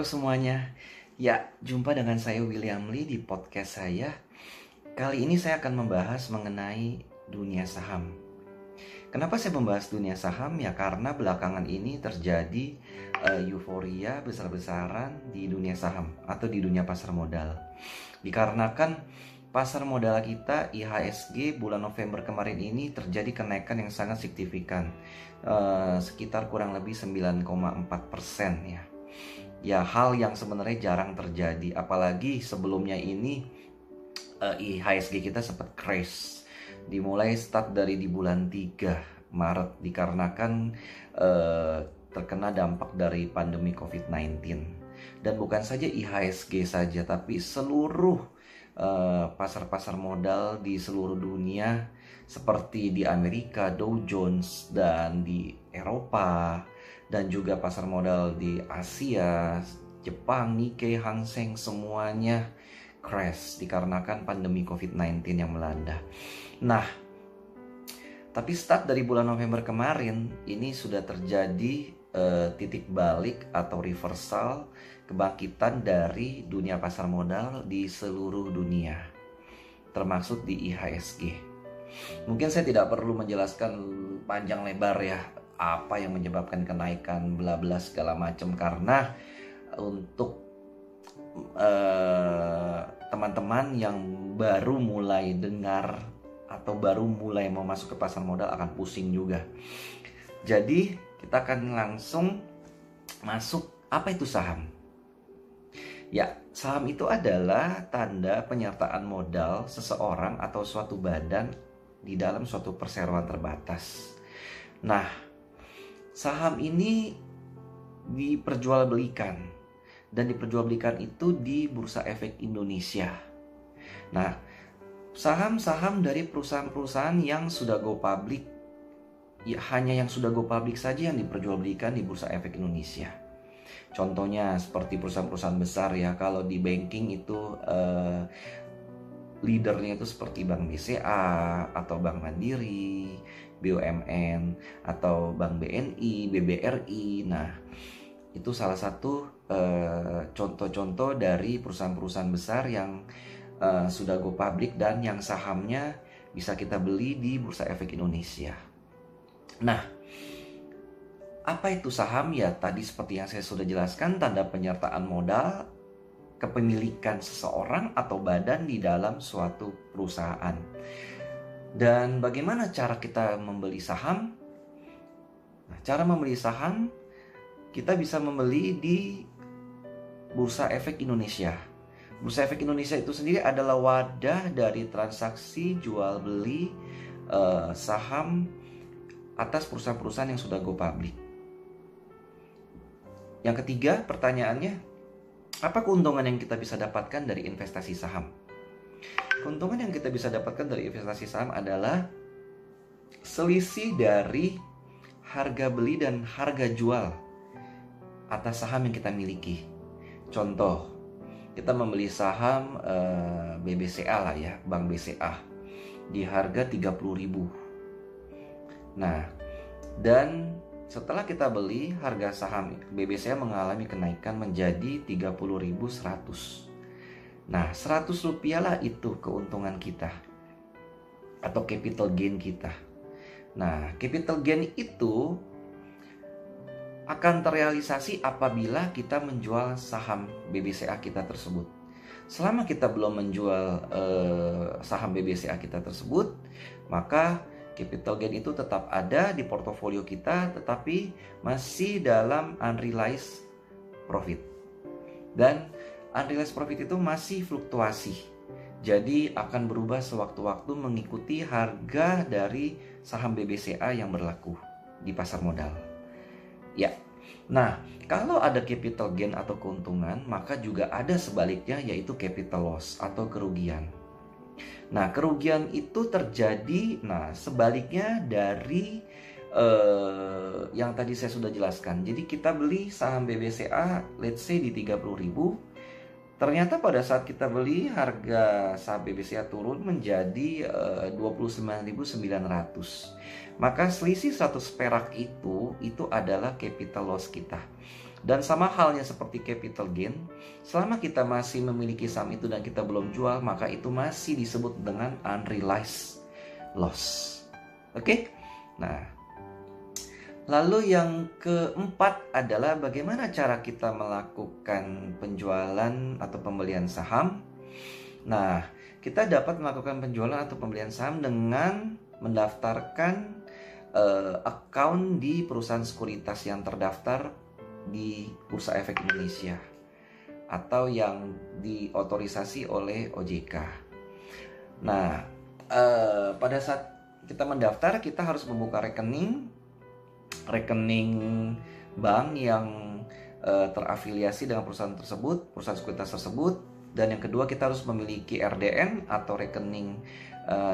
Halo semuanya. Ya, jumpa dengan saya William Lee di podcast saya. Kali ini saya akan membahas mengenai dunia saham. Kenapa saya membahas dunia saham? Ya karena belakangan ini terjadi euforia besar-besaran di dunia saham atau di dunia pasar modal. Dikarenakan pasar modal kita IHSG bulan November kemarin ini terjadi kenaikan yang sangat signifikan, sekitar kurang lebih 9,4% ya. Ya, hal yang sebenarnya jarang terjadi, apalagi sebelumnya ini IHSG kita sempat crash. Dimulai start dari di bulan 3 Maret dikarenakan terkena dampak dari pandemi COVID-19. Dan bukan saja IHSG saja, tapi seluruh pasar-pasar modal di seluruh dunia seperti di Amerika, Dow Jones, dan di Eropa, dan juga pasar modal di Asia, Jepang, Nikkei, Hang Seng, semuanya crash dikarenakan pandemi COVID-19 yang melanda. Nah, tapi start dari bulan November kemarin ini sudah terjadi titik balik atau reversal kebangkitan dari dunia pasar modal di seluruh dunia, termasuk di IHSG. Mungkin saya tidak perlu menjelaskan panjang lebar ya apa yang menyebabkan kenaikan bla bla segala macam, karena untuk teman-teman yang baru mulai dengar atau baru mulai mau masuk ke pasar modal akan pusing juga. Jadi kita akan langsung masuk, apa itu saham? Ya, saham itu adalah tanda penyertaan modal seseorang atau suatu badan di dalam suatu perseroan terbatas. Nah, saham ini diperjualbelikan, dan diperjualbelikan itu di Bursa Efek Indonesia. Nah, saham-saham dari perusahaan-perusahaan yang sudah go public, ya hanya yang sudah go public saja yang diperjualbelikan di Bursa Efek Indonesia. Contohnya seperti perusahaan-perusahaan besar ya, kalau di banking itu leadernya itu seperti Bank BCA atau Bank Mandiri, BUMN atau Bank BNI, BBRI. Nah, itu salah satu contoh-contoh dari perusahaan-perusahaan besar yang sudah go public dan yang sahamnya bisa kita beli di Bursa Efek Indonesia. Nah, apa itu saham? Ya tadi seperti yang saya sudah jelaskan, tanda penyertaan modal, kepemilikan seseorang atau badan di dalam suatu perusahaan. Dan bagaimana cara kita membeli saham? Nah, cara membeli saham kita bisa membeli di Bursa Efek Indonesia. Bursa Efek Indonesia itu sendiri adalah wadah dari transaksi jual beli saham atas perusahaan-perusahaan yang sudah go public. Yang ketiga, pertanyaannya, apa keuntungan yang kita bisa dapatkan dari investasi saham? Keuntungan yang kita bisa dapatkan dari investasi saham adalah selisih dari harga beli dan harga jual atas saham yang kita miliki. Contoh, kita membeli saham BBCA lah ya, Bank BCA di harga 30.000. Nah, dan setelah kita beli, harga saham BBCA mengalami kenaikan menjadi 30.100. Nah, 100 rupiah lah itu keuntungan kita atau capital gain kita. Nah, capital gain itu akan terrealisasi apabila kita menjual saham BBCA kita tersebut. Selama kita belum menjual saham BBCA kita tersebut, maka capital gain itu tetap ada di portofolio kita, tetapi masih dalam unrealized profit. Dan unrealized profit itu masih fluktuasi, jadi akan berubah sewaktu-waktu mengikuti harga dari saham BBCA yang berlaku di pasar modal. Ya, nah kalau ada capital gain atau keuntungan, maka juga ada sebaliknya, yaitu capital loss atau kerugian. Nah, kerugian itu terjadi, sebaliknya dari yang tadi saya sudah jelaskan. Jadi kita beli saham BBCA, let's say di 30.000. Ternyata pada saat kita beli, harga saham BBCA turun menjadi 29.900. Maka selisih 100 perak itu adalah capital loss kita. Dan sama halnya seperti capital gain, selama kita masih memiliki saham itu dan kita belum jual, maka itu masih disebut dengan unrealized loss. Oke? Nah, lalu yang keempat adalah bagaimana cara kita melakukan penjualan atau pembelian saham. Nah, kita dapat melakukan penjualan atau pembelian saham dengan mendaftarkan account di perusahaan sekuritas yang terdaftar di Bursa Efek Indonesia atau yang diotorisasi oleh OJK. Nah, pada saat kita mendaftar, kita harus membuka rekening bank yang terafiliasi dengan perusahaan tersebut, perusahaan sekuritas tersebut. Dan yang kedua, kita harus memiliki RDN atau rekening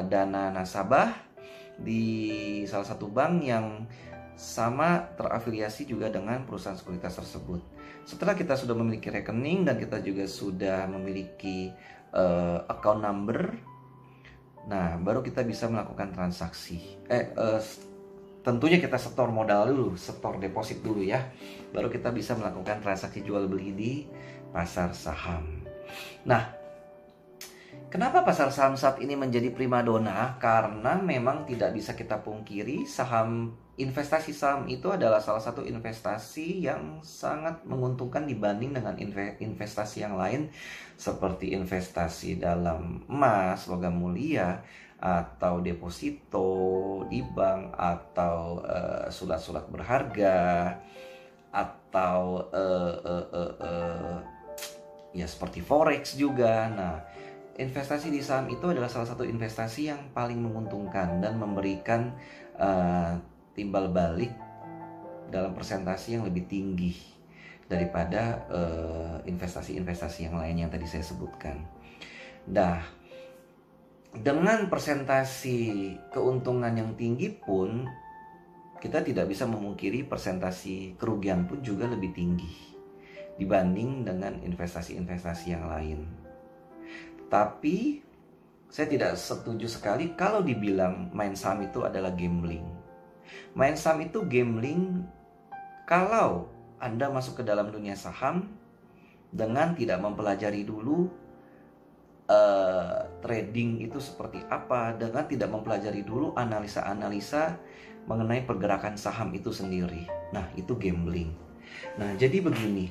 dana nasabah di salah satu bank yang sama terafiliasi juga dengan perusahaan sekuritas tersebut. Setelah kita sudah memiliki rekening dan kita juga sudah memiliki account number, nah baru kita bisa melakukan transaksi. Tentunya kita setor modal dulu, setor deposit dulu ya. Baru kita bisa melakukan transaksi jual beli di pasar saham. Nah, kenapa pasar saham saat ini menjadi primadona? Karena memang tidak bisa kita pungkiri, investasi saham itu adalah salah satu investasi yang sangat menguntungkan dibanding dengan investasi yang lain, seperti investasi dalam emas, logam mulia, atau deposito di bank, atau surat-surat berharga, atau ya seperti forex juga. Nah, investasi di saham itu adalah salah satu investasi yang paling menguntungkan dan memberikan timbal balik dalam persentase yang lebih tinggi daripada investasi-investasi yang lain yang tadi saya sebutkan. Nah, dengan persentasi keuntungan yang tinggi pun, kita tidak bisa memungkiri persentase kerugian pun juga lebih tinggi dibanding dengan investasi-investasi yang lain. Tapi saya tidak setuju sekali kalau dibilang main saham itu adalah gambling. Main saham itu gambling kalau Anda masuk ke dalam dunia saham dengan tidak mempelajari dulu trading itu seperti apa, dengan tidak mempelajari dulu analisa-analisa mengenai pergerakan saham itu sendiri. Nah, itu gambling. Nah, jadi begini,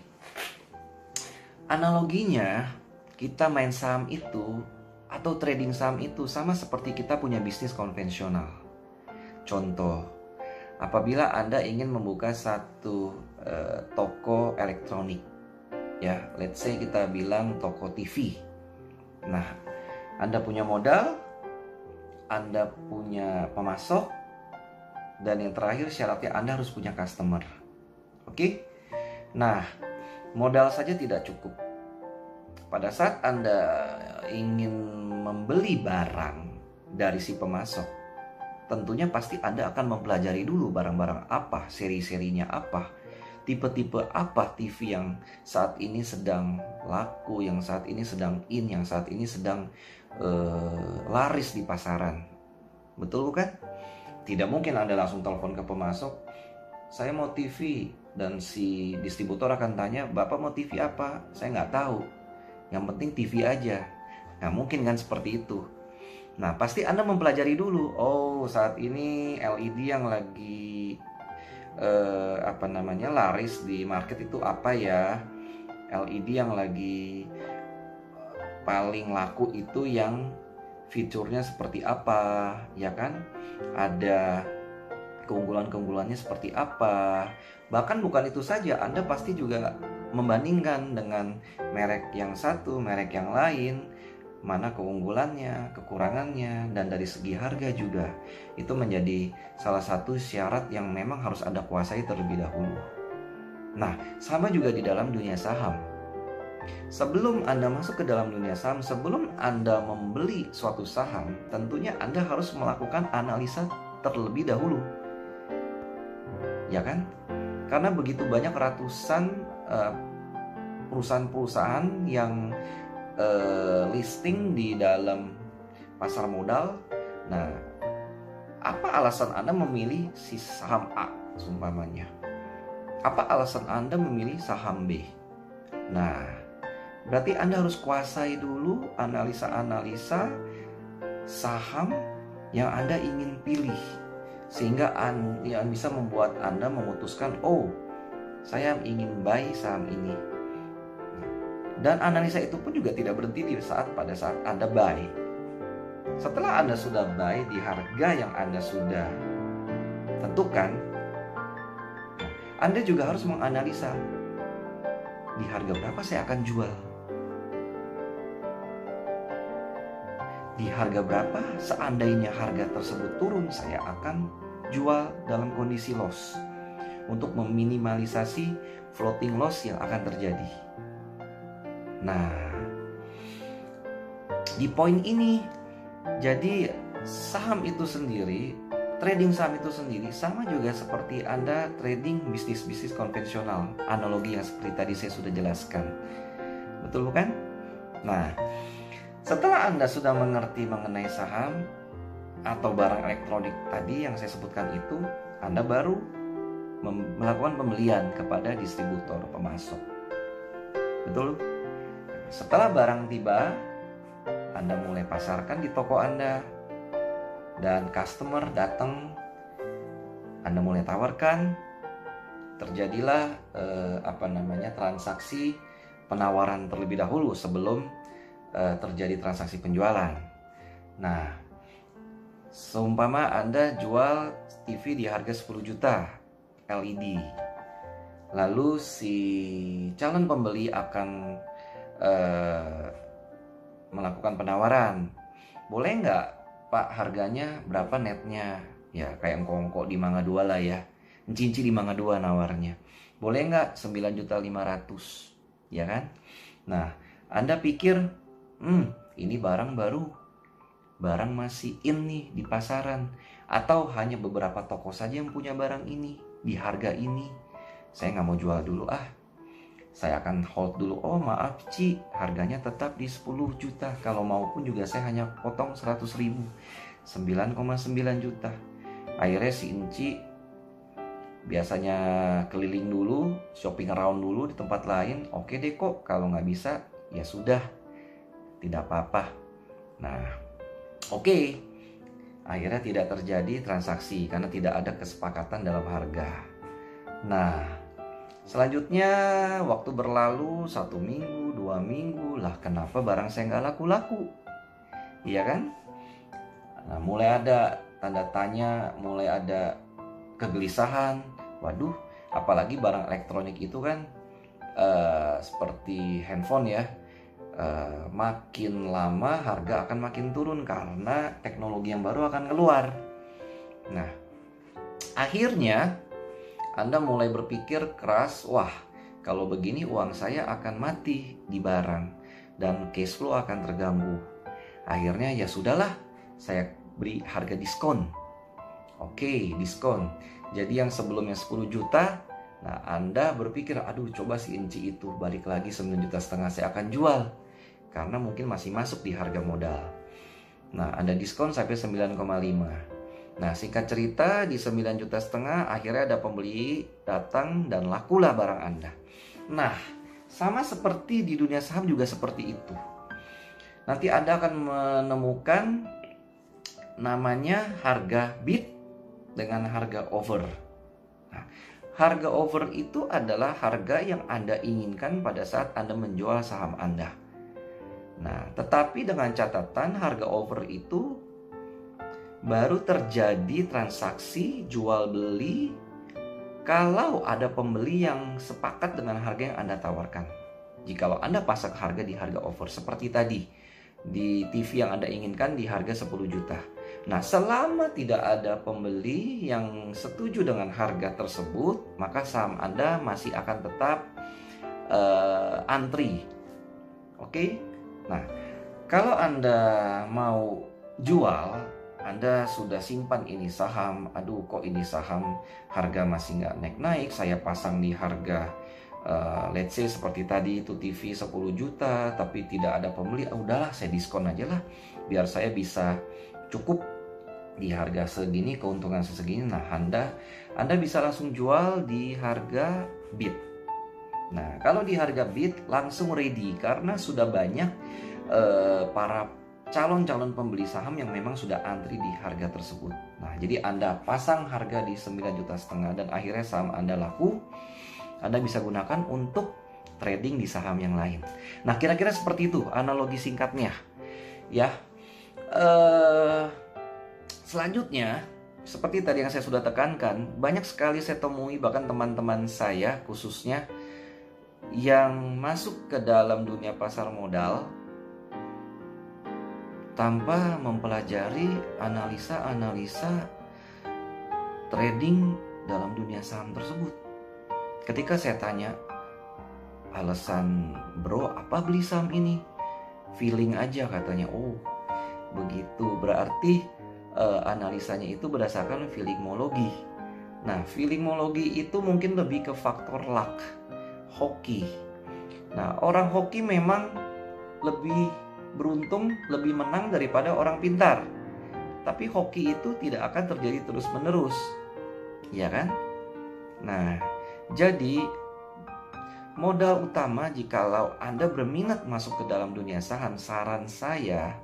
analoginya kita main saham itu atau trading saham itu sama seperti kita punya bisnis konvensional. Contoh, apabila Anda ingin membuka satu toko elektronik, ya, let's say kita bilang toko TV. Nah, Anda punya modal, Anda punya pemasok, dan yang terakhir syaratnya Anda harus punya customer. Oke? Nah, modal saja tidak cukup. Pada saat Anda ingin membeli barang dari si pemasok, tentunya pasti Anda akan mempelajari dulu barang-barang apa, seri-serinya apa, tipe-tipe apa TV yang saat ini sedang laku, yang saat ini sedang in, yang saat ini sedang laris di pasaran. Betul bukan? Tidak mungkin Anda langsung telepon ke pemasok, saya mau TV, dan si distributor akan tanya, Bapak mau TV apa? Saya nggak tahu, yang penting TV aja. Nah, mungkin kan seperti itu. Nah, pasti Anda mempelajari dulu. Oh, saat ini LED yang lagi laris di market itu apa ya? LED yang lagi paling laku itu yang fiturnya seperti apa, ya kan? Ada keunggulan-keunggulannya seperti apa. Bahkan bukan itu saja, Anda pasti juga membandingkan dengan merek yang satu, merek yang lain, mana keunggulannya, kekurangannya, dan dari segi harga juga. Itu menjadi salah satu syarat yang memang harus Anda kuasai terlebih dahulu. Nah, sama juga di dalam dunia saham. Sebelum Anda masuk ke dalam dunia saham, sebelum Anda membeli suatu saham, tentunya Anda harus melakukan analisa terlebih dahulu. Ya kan? Karena begitu banyak ratusan perusahaan-perusahaan yang listing di dalam pasar modal. Nah, apa alasan Anda memilih si saham A, seumpamanya? Apa alasan Anda memilih saham B? Nah, berarti Anda harus kuasai dulu analisa-analisa saham yang Anda ingin pilih, sehingga yang bisa membuat Anda memutuskan, oh, saya ingin buy saham ini. Dan analisa itu pun juga tidak berhenti pada saat Anda buy. Setelah Anda sudah buy di harga yang Anda sudah tentukan, Anda juga harus menganalisa, di harga berapa saya akan jual. Di harga berapa seandainya harga tersebut turun, saya akan jual dalam kondisi loss, untuk meminimalisasi floating loss yang akan terjadi. Nah, di poin ini, jadi saham itu sendiri, trading saham itu sendiri sama juga seperti Anda trading bisnis-bisnis konvensional, analogi yang seperti tadi saya sudah jelaskan. Betul bukan? Nah, setelah Anda sudah mengerti mengenai saham atau barang elektronik tadi yang saya sebutkan itu, Anda baru melakukan pembelian kepada distributor pemasok. Betul? Setelah barang tiba, Anda mulai pasarkan di toko Anda, dan customer datang, Anda mulai tawarkan, terjadilah transaksi penawaran terlebih dahulu sebelum terjadi transaksi penjualan. Nah, seumpama Anda jual TV di harga 10 juta LED, lalu si calon pembeli akan melakukan penawaran, boleh nggak Pak, harganya berapa netnya? Ya kayak engko-engko di Mangga 2 lah ya, cinci di Mangga 2 nawarnya, boleh nggak 9.500.000, ya kan? Nah, Anda pikir, ini barang baru, barang masih in nih di pasaran, atau hanya beberapa toko saja yang punya barang ini di harga ini, saya nggak mau jual dulu saya akan hold dulu. Oh maaf Ci, harganya tetap di 10 juta. Kalau maupun juga saya hanya potong 100.000, 9,9 juta. Akhirnya si Inci biasanya keliling dulu, shopping around dulu di tempat lain. Oke deh kok, kalau nggak bisa ya sudah, tidak apa-apa. Nah, oke. Akhirnya tidak terjadi transaksi karena tidak ada kesepakatan dalam harga. Nah, selanjutnya waktu berlalu 1 minggu, 2 minggu, lah kenapa barang saya nggak laku-laku? Iya kan? Nah, mulai ada tanda tanya, mulai ada kegelisahan. Waduh, apalagi barang elektronik itu kan seperti handphone ya, makin lama harga akan makin turun karena teknologi yang baru akan keluar. Nah, akhirnya Anda mulai berpikir keras, wah kalau begini uang saya akan mati di barang dan cash flow akan terganggu. Akhirnya ya sudahlah, saya beri harga diskon. Oke, diskon. Jadi yang sebelumnya 10 juta, nah Anda berpikir, aduh coba si Inci itu balik lagi 9,5 juta saya akan jual, karena mungkin masih masuk di harga modal. Nah, Anda diskon sampai 9,5. Nah, singkat cerita, di 9,5 juta akhirnya ada pembeli datang dan lakulah barang Anda. Nah, sama seperti di dunia saham juga seperti itu. Nanti Anda akan menemukan namanya harga bid dengan harga over. Nah, harga over itu adalah harga yang Anda inginkan pada saat Anda menjual saham Anda. Nah, tetapi dengan catatan harga over itu baru terjadi transaksi jual beli kalau ada pembeli yang sepakat dengan harga yang Anda tawarkan. Jikalau Anda pasang harga di harga over seperti tadi, di TV yang Anda inginkan di harga 10 juta. Nah, selama tidak ada pembeli yang setuju dengan harga tersebut, maka saham Anda masih akan tetap antri. Oke? Nah, kalau Anda mau jual, Anda sudah simpan ini saham, aduh kok ini saham harga masih nggak naik-naik, saya pasang di harga let's say seperti tadi itu TV 10 juta tapi tidak ada pembeli, udahlah saya diskon aja lah biar saya bisa cukup di harga segini, keuntungan segini. Nah, Anda bisa langsung jual di harga bid. Nah, kalau di harga bid langsung ready karena sudah banyak para calon-calon pembeli saham yang memang sudah antri di harga tersebut. Nah, jadi Anda pasang harga di 9,5 juta dan akhirnya saham Anda laku, Anda bisa gunakan untuk trading di saham yang lain. Nah, kira-kira seperti itu analogi singkatnya. Ya. Selanjutnya, seperti tadi yang saya sudah tekankan, banyak sekali saya temui bahkan teman-teman saya khususnya yang masuk ke dalam dunia pasar modal tanpa mempelajari analisa-analisa trading dalam dunia saham tersebut. Ketika saya tanya, alasan bro apa beli saham ini? Feeling aja katanya. Oh begitu, berarti analisanya itu berdasarkan feelingmologi. Nah, feelingmologi itu mungkin lebih ke faktor luck, hoki. Nah, orang hoki memang lebih beruntung, lebih menang daripada orang pintar. Tapi hoki itu tidak akan terjadi terus-menerus, ya kan? Nah, jadi modal utama jikalau Anda berminat masuk ke dalam dunia saham, saran saya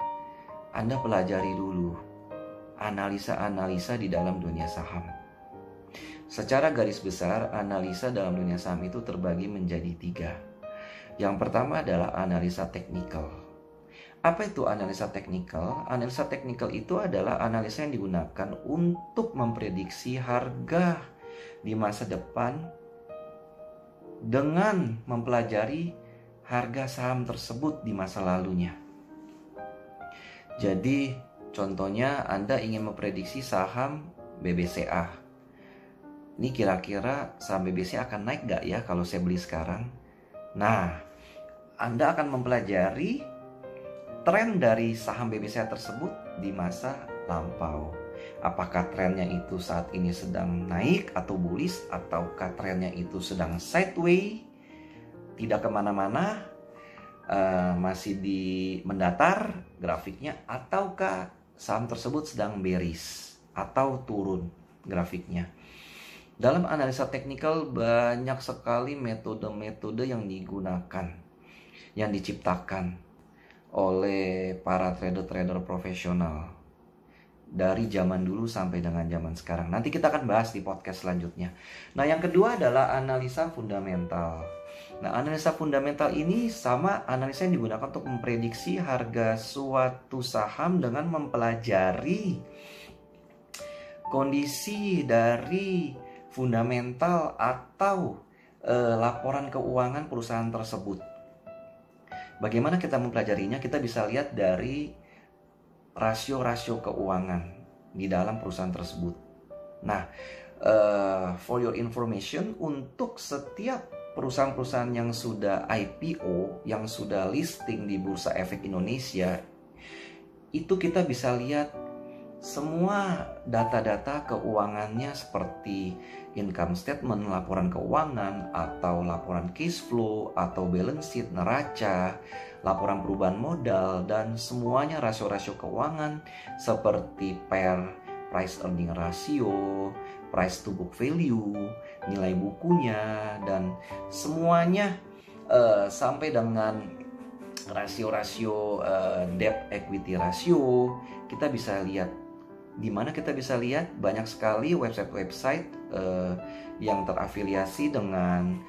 Anda pelajari dulu analisa-analisa di dalam dunia saham. Secara garis besar, analisa dalam dunia saham itu terbagi menjadi 3. Yang pertama adalah analisa teknikal. Apa itu analisa teknikal? Analisa teknikal itu adalah analisa yang digunakan untuk memprediksi harga di masa depan dengan mempelajari harga saham tersebut di masa lalunya. Jadi contohnya Anda ingin memprediksi saham BBCA. Ini kira-kira saham BBCA akan naik gak ya kalau saya beli sekarang? Nah, Anda akan mempelajari tren dari saham BBCA tersebut di masa lampau. Apakah trennya itu saat ini sedang naik atau bullish, ataukah trennya itu sedang sideways, tidak kemana-mana, masih di mendatar grafiknya, ataukah saham tersebut sedang bearish atau turun grafiknya. Dalam analisa teknikal banyak sekali metode-metode yang digunakan, yang diciptakan oleh para trader-trader profesional dari zaman dulu sampai dengan zaman sekarang. Nanti kita akan bahas di podcast selanjutnya. Nah, yang kedua adalah analisa fundamental. Nah, analisa fundamental ini sama analisa yang digunakan untuk memprediksi harga suatu saham dengan mempelajari kondisi dari fundamental atau laporan keuangan perusahaan tersebut. Bagaimana kita mempelajarinya? Kita bisa lihat dari rasio-rasio keuangan di dalam perusahaan tersebut. Nah, for your information, untuk setiap perusahaan-perusahaan yang sudah IPO, yang sudah listing di Bursa Efek Indonesia, itu kita bisa lihat semua data-data keuangannya seperti income statement, laporan keuangan, atau laporan cash flow, atau balance sheet, neraca, laporan perubahan modal, dan semuanya rasio-rasio keuangan seperti price earning ratio, price to book value, nilai bukunya, dan semuanya sampai dengan rasio-rasio debt equity ratio. Kita bisa lihat di mana kita bisa lihat banyak sekali website-website yang terafiliasi dengan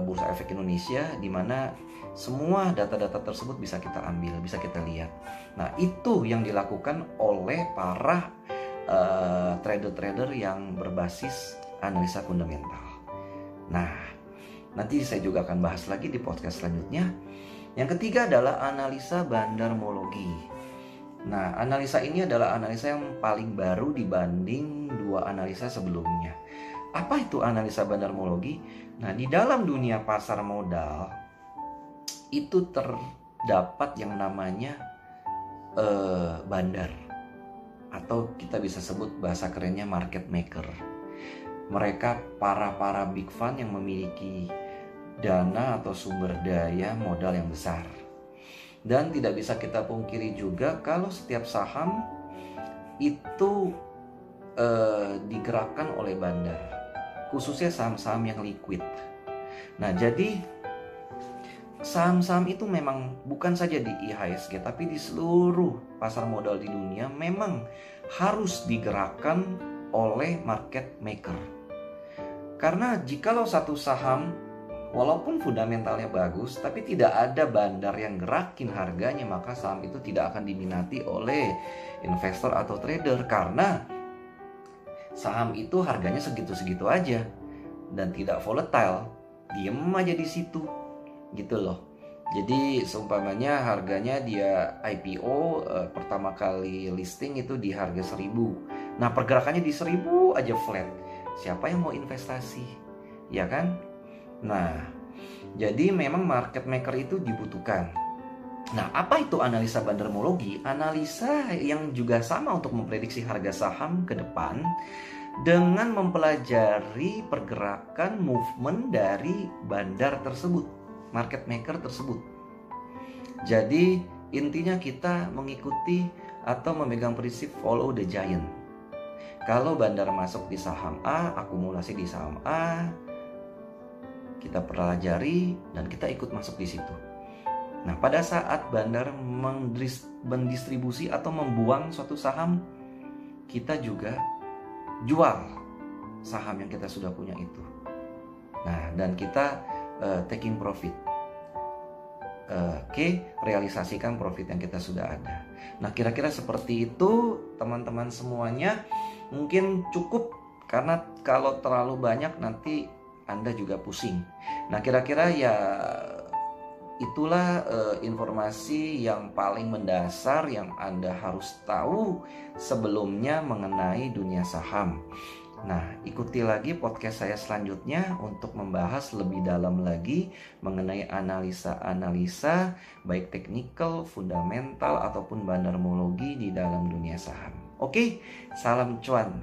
Bursa Efek Indonesia, di mana semua data-data tersebut bisa kita ambil, bisa kita lihat. Nah, itu yang dilakukan oleh para trader-trader yang berbasis analisa fundamental. Nah, nanti saya juga akan bahas lagi di podcast selanjutnya. Yang ketiga adalah analisa bandarmologi. Nah, analisa ini adalah analisa yang paling baru dibanding dua analisa sebelumnya. Apa itu analisa bandarmologi? Nah, di dalam dunia pasar modal itu terdapat yang namanya bandar, atau kita bisa sebut bahasa kerennya market maker. Mereka para big fund yang memiliki dana atau sumber daya modal yang besar. Dan tidak bisa kita pungkiri juga kalau setiap saham itu digerakkan oleh bandar, khususnya saham-saham yang liquid. Nah, jadi saham-saham itu memang bukan saja di IHSG, tapi di seluruh pasar modal di dunia memang harus digerakkan oleh market maker. Karena jikalau satu saham walaupun fundamentalnya bagus, tapi tidak ada bandar yang gerakin harganya, maka saham itu tidak akan diminati oleh investor atau trader, karena saham itu harganya segitu-segitu aja dan tidak volatile, diem aja di situ gitu loh. Jadi seumpamanya harganya dia IPO pertama kali listing itu di harga 1000. Nah, pergerakannya di 1000 aja flat. Siapa yang mau investasi? Ya kan? Nah, jadi memang market maker itu dibutuhkan. Nah, apa itu analisa bandarmologi? Analisa yang juga sama untuk memprediksi harga saham ke depan dengan mempelajari pergerakan movement dari bandar tersebut, market maker tersebut. Jadi intinya kita mengikuti atau memegang prinsip follow the giant. Kalau bandar masuk di saham A, akumulasi di saham A, kita pelajari dan kita ikut masuk di situ. Nah, pada saat bandar mendistribusi atau membuang suatu saham, kita juga jual saham yang kita sudah punya itu. Nah, dan kita taking profit. Realisasikan profit yang kita sudah ada. Nah, kira-kira seperti itu teman-teman semuanya. Mungkin cukup, karena kalau terlalu banyak nanti Anda juga pusing. Nah, kira-kira ya itulah informasi yang paling mendasar yang Anda harus tahu sebelumnya mengenai dunia saham. Nah, ikuti lagi podcast saya selanjutnya untuk membahas lebih dalam lagi mengenai analisa-analisa baik teknikal, fundamental, ataupun bandarmologi di dalam dunia saham. Oke, salam cuan.